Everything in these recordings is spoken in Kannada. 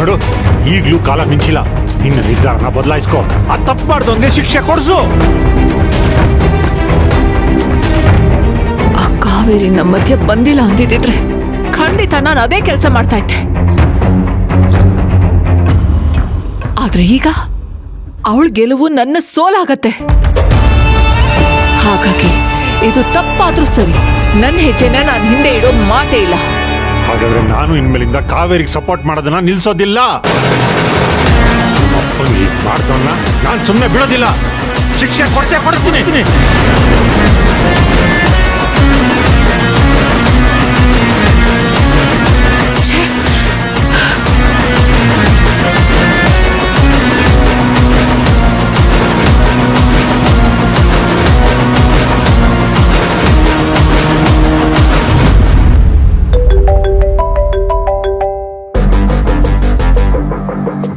ನೋಡು, ಈಗ್ಲೂ ಕಾಲ ಮಿಂಚಿಲ್ಲ. ನಿನ್ನ ನಿರ್ಧಾರನ ಬದಲಾಯಿಸ್ಕೋ. ಆ ತಪ್ಪು ಮಾಡ್ದವನ್ಗೆ ಶಿಕ್ಷೆ ಕೊಡ್ಸು. ಆ ಕಾವೇರಿ ನಮ್ಮ ಮಧ್ಯ ಬಂದಿಲ್ಲ ಅಂದಿದ್ರೆ ಖಂಡಿತ ನಾನು ಅದೇ ಕೆಲಸ ಮಾಡ್ತಾ ಇದ್ದೆ. ಆದ್ರೆ ಈಗ ಅವಳ ಗೆಲುವು ನನ್ನ ಸೋಲಾಗತ್ತೆ. ಹಾಗಾಗಿ ಇದು ತಪ್ಪಾದ್ರೂ ಸರಿ, ನನ್ನ ಹೆಜ್ಜೆನ ನಾನು ಹಿಂದೆ ಇಡೋ ಮಾತೇ ಇಲ್ಲ. ಹಾಗಾದ್ರೆ ನಾನು ಇನ್ಮೇಲಿಂದ ಕಾವೇರಿಗೆ ಸಪೋರ್ಟ್ ಮಾಡೋದನ್ನ ನಿಲ್ಸೋದಿಲ್ಲ. ಅಪ್ಪಂಗೆ ಮಾಡ್ದವನ್ನ ನಾನು ಸುಮ್ಮನೆ ಬಿಡೋದಿಲ್ಲ. ಶಿಕ್ಷೆ ಕೊಡಿಸ್ತೀನಿ.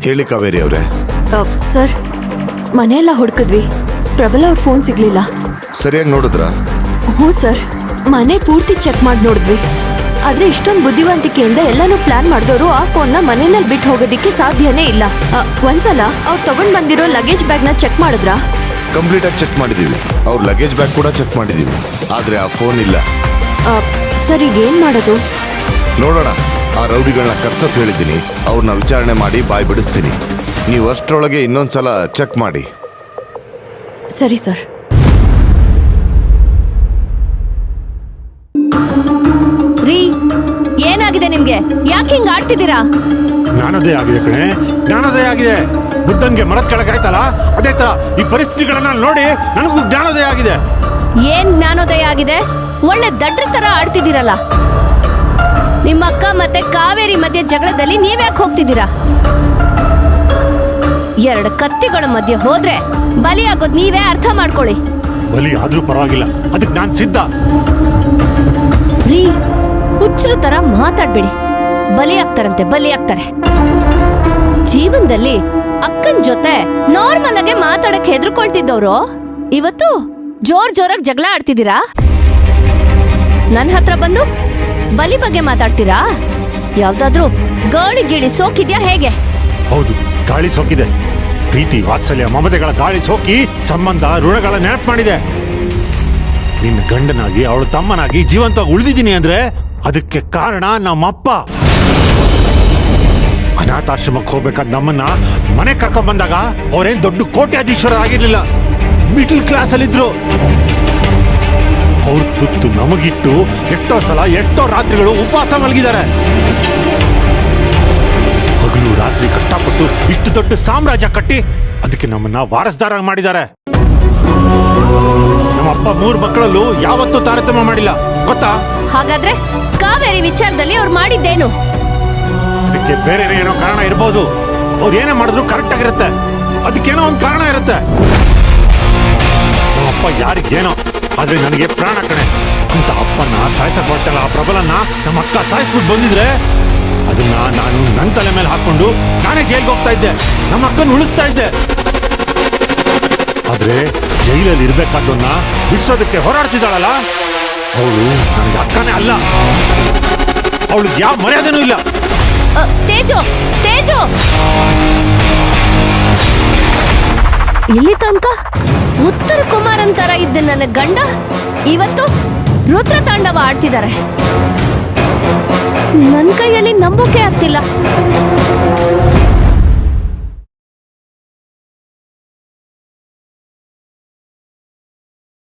ಹೇಳಿ ಕಾವೇರಿ ಅವರೇ. ಸರ್, ಮನೆಯೆಲ್ಲ ಹುಡುಕಿದ್ವಿ, ಪ್ರಬಲ ಅವ್ರ ಫೋನ್ ಸಿಗ್ಲಿಲ್ಲ. ಸರಿಯಾಗಿ ನೋಡಿದ್ರಾ? ಹ್ಞೂ ಸರ್, ಮನೆ ಪೂರ್ತಿ ಚೆಕ್ ಮಾಡಿ ನೋಡಿದ್ವಿ. ಆದ್ರೆ ಇಷ್ಟೊಂದು ಬುದ್ಧಿವಂತಿಕೆಯಿಂದ ಎಲ್ಲಾನು ಪ್ಲಾನ್ ಮಾಡಿದವರು ಆ ಫೋನ್ನ ಮನೆಯಲ್ಲಿ ಬಿಟ್ಟು ಹೋಗೋದಿಕ್ಕೆ ಸಾಧ್ಯನೇ ಇಲ್ಲ. ಒಂದ್ಸಲ ಅವ್ರು ತಗೊಂಡ್ ಬಂದಿರೋ ಲಗೇಜ್ ಬ್ಯಾಗ್ನ ಚೆಕ್ ಮಾಡಿದ್ರಾ? ಕಂಪ್ಲೀಟ್ ಆಗಿ ಚೆಕ್ ಮಾಡಿದೀವಿ. ಅವ್ರ ಲಗೇಜ್ ಬ್ಯಾಗ್ ಕೂಡ ಚೆಕ್ ಮಾಡಿದೀವಿ, ಆದ್ರೆ ಆ ಫೋನ್ ಇಲ್ಲ. ಸರ್, ಈಗ ಏನ್ ಮಾಡೋದು? ನೋಡೋಣ. ಆ ರೌಡಿಗಳನ್ನ ಕರ್ಸೋಕ್ ಹೇಳಿದ್ದೀನಿ. ಅವ್ರನ್ನ ವಿಚಾರಣೆ ಮಾಡಿ ಬಾಯ್ ಬಿಡಿಸ್ತೀನಿ. ನೀವು ಅಷ್ಟರೊಳಗೆ ಇನ್ನೊಂದ್ಸಲ ಚೆಕ್ ಮಾಡಿ. ಸರಿ ಸರ್. ರೀ, ಏನಾಗಿದೆ ನಿಮ್ಗೆ? ಯಾಕೆ ಹಿಂಗ್ ಆಡ್ತಿದ್ದೀರಾ? ಜ್ಞಾನೋದಯ ಆಗಿದೆ ಕಣೆ, ಜ್ಞಾನೋದಯ ಆಗಿದೆ. ಬುದ್ಧನ್ಗೆ ಮರದ ಕೆಳಗಾಯ್ತಲ್ಲ, ಅದೇ ತರ ಈ ಪರಿಸ್ಥಿತಿಗಳನ್ನ ನೋಡಿ ನನಗೂ ಜ್ಞಾನೋದಯ ಆಗಿದೆ. ಏನ್ ಜ್ಞಾನೋದಯ ಆಗಿದೆ? ಒಳ್ಳೆ ದಡ್ರ ತರ ಆಡ್ತಿದ್ದೀರಲ್ಲ. ನಿಮ್ಮ ಅಕ್ಕ ಮತ್ತೆ ಕಾವೇರಿ ಮಧ್ಯೆ ಜಗಳದಲ್ಲಿ ನೀವ್ಯಾಕೆ ಹೋಗ್ತಿದ್ದೀರಾ? ಎರಡು ಕತ್ತಿಗಳ ಮಧ್ಯೆ ಹೋದ್ರೆ ಬಲಿಯಾಗೋದ್ ನೀವೇ ಅರ್ಥ ಮಾಡ್ಕೊಳ್ಳಿ. ಬಲಿ ಆದ್ರೂ ಪರವಾಗಿಲ್ಲ, ಅದಕ್ಕೆ ನಾನ್ ಸಿದ್ಧ. ರೀ, ಹುಚ್ಚರ ತರ ಮಾತಾಡ್ಬೇಡಿ. ಬಲಿ ಆಗ್ತಾರೆ. ಜೀವನದಲ್ಲಿ ಅಕ್ಕನ ಜೊತೆ ನಾರ್ಮಲ್ ಆಗಿ ಮಾತಾಡಕ್ ಹೆದರ್ಕೊಳ್ತಿದ್ದವ್ರು ಇವತ್ತು ಜೋರಾಗಿ ಜಗಳ ಆಡ್ತಿದ್ದೀರಾ. ನನ್ನ ಹತ್ರ ಬಂದು ಬಲಿ ಬಗ್ಗೆ ಮಾತಾಡ್ತೀರಾ? ಯಾವ್ದಾದ್ರೂ ಗಾಳಿ ಸೋಕಿದ್ಯಾ ಹೇಗೆ? ಹೌದು, ಗಾಳಿ ಸೋಕಿದೆ. ಪ್ರೀತಿ, ವಾತ್ಸಲ್ಯ, ಮಮತೆಗಳ ಗಾಳಿ ಸೋಕಿ ಸಂಬಂಧ, ಋಣಗಳ ನೆನಪು ಮಾಡಿದೆ. ನಿನ್ನ ಗಂಡನಾಗಿ, ಅವಳು ತಮ್ಮನಾಗಿ ಜೀವಂತವಾಗಿ ಉಳಿದಿದ್ದೀನಿ ಅಂದ್ರೆ ಅದಕ್ಕೆ ಕಾರಣ ನಮ್ಮಪ್ಪ. ಅನಾಥಾಶ್ರಮಕ್ಕೆ ಹೋಗ್ಬೇಕಾದ ನಮ್ಮನ್ನ ಮನೆ ಕರ್ಕೊಂಡ್ ಬಂದಾಗ ಅವ್ರೇನ್ ದೊಡ್ಡ ಕೋಟ್ಯಾಧೀಶ್ವರರಾಗಿರ್ಲಿಲ್ಲ, ಮಿಡ್ಲ್ ಕ್ಲಾಸ್ ಅಲ್ಲಿದ್ರು. ಅವ್ರ ತುತ್ತು ನಮಗಿಟ್ಟು ಎಷ್ಟೋ ಸಲ ಎಷ್ಟೋ ರಾತ್ರಿಗಳು ಉಪವಾಸ ಮಲಗಿದ್ದಾರೆ. ಹಗಲು ರಾತ್ರಿ ಕಷ್ಟಪಟ್ಟು ಇಷ್ಟು ದೊಡ್ಡ ಸಾಮ್ರಾಜ್ಯ ಕಟ್ಟಿ ಅದಕ್ಕೆ ನಮ್ಮನ್ನ ವಾರಸ್ದಾರ ಮಾಡಿದ್ದಾರೆ. ನಮ್ಮಪ್ಪ 3 ಮಕ್ಕಳಲ್ಲೂ ಯಾವತ್ತೂ ತಾರತಮ್ಯ ಮಾಡಿಲ್ಲ, ಗೊತ್ತಾ? ಹಾಗಾದ್ರೆ ಕಾವೇರಿ ವಿಚಾರದಲ್ಲಿ ಅವ್ರು ಮಾಡಿದ್ದೇನು? ಅದಕ್ಕೆ ಬೇರೆ ಏನೋ ಕಾರಣ ಇರ್ಬೋದು. ಅವ್ರು ಏನೇ ಮಾಡಿದ್ರು ಕರೆಕ್ಟ್ ಆಗಿರುತ್ತೆ, ಅದಕ್ಕೇನೋ ಒಂದು ಕಾರಣ ಇರುತ್ತೆ. ನಮ್ಮಪ್ಪ ಯಾರಿಗೇನೋ, ಆದ್ರೆ ನನಗೆ ಪ್ರಾಣ ಕಣೆ ಅಂತ ಅಪ್ಪನ ಸಾಯಿಸಕ್ ಹೊರಟಲ್ಲ ಆ ಪ್ರಬಲನ್ನ ನಮ್ಮ ಅಕ್ಕ ಸಾಯಿಸ್ಬಿಟ್ಟು ಬಂದಿದ್ರೆ ಅದನ್ನ ನಾನು ನನ್ನ ತಲೆ ಮೇಲೆ ಹಾಕೊಂಡು ನಾನೇ ಜೈಲ್ಗೆ ಹೋಗ್ತಾ ಇದ್ದೆ, ನಮ್ಮ ಅಕ್ಕನ ಉಳಿಸ್ತಾ ಇದ್ದೆ. ಆದ್ರೆ ಜೈಲಲ್ಲಿ ಇರ್ಬೇಕಾದನ್ನ ಬಿಡಿಸೋದಕ್ಕೆ ಹೋರಾಡ್ತಿದ್ದಾಳಲ್ಲ, ಅವಳು ನನಗೆ ಅಕ್ಕನೇ ಅಲ್ಲ. ಅವಳಿಗೆ ಯಾವ ಮರ್ಯಾದೆನೂ ಇಲ್ಲ. ತೇಜು, ಇಲ್ಲಿ ತನಕ ಉತ್ತರ ಕುಮಾರನ್ ತರ ಇದ್ದ ನನ್ನ ಗಂಡ ಇವತ್ತು ರುದ್ರ ತಾಂಡವ ಆಡ್ತಿದ್ದಾರೆ. ನನ್ನ ಕೈಯಲ್ಲಿ ನಂಬೋಕೆ